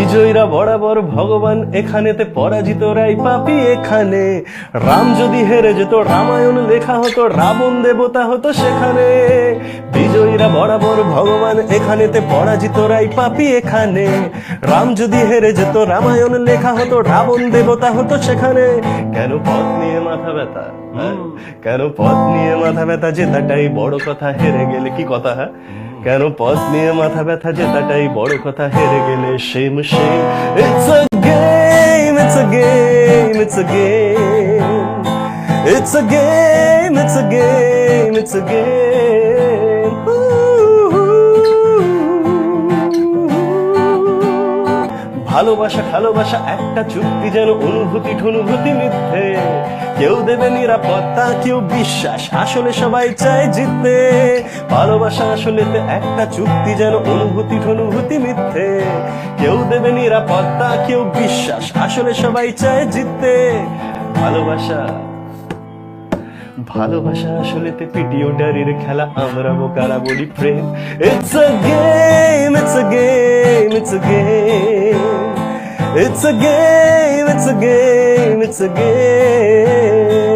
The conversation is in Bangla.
বিজয়ীরা বরাবর ভগবান এখানেতে, পরাজিতরাই পাপী এখানে। রাম যদি হেরে যেত রামায়ণ লেখা হতো, রাবণ দেবতা হতো সেখানে। বিজয়ীরা বরাবর ভগবান এখানেতে, পরাজিতরাই পাপী এখানে। রাম যদি হেরে যেত রামায়ণ লেখা হতো, রাবণ দেবতা হতো সেখানে। কেন পথ নিয়ে মাথা ব্যথা, কেন পথ নিয়ে মাথা ব্যথা, জেতাটাই বড় কথা, হেরে গেলে কি কথা। হ্যাঁ, কেন পথ নিয়ে মাথা ব্যথা, জেতাটাই বড় কথা, হেরে গেলে same same. It's a game, it's a game, it's a game, it's a game, it's a game, it's a game. ভালোবাসা ভালোবাসা একটা চুক্তি, যেন অনুভূতি ঠনুভূতি মিথ্যে। কেউ দেবে নিরাপত্তা, কেউ বিশ্বাস, আসলে সবাই চায় জিততে। ভালোবাসা আসলে একটা চুক্তি, যেন অনুভূতি ঠনুভূতি মিথ্যে। কেউ দেবে নিরাপত্তা, কেউ বিশ্বাস, আসলে সবাই চায় জিততে। ভালোবাসা ভালোবাসা আসলে পিটিওটারির খেলা, আমরা বোকারা বলি প্রেম। It's a game, it's a game, it's a game, it's a game, it's a game, it's a game.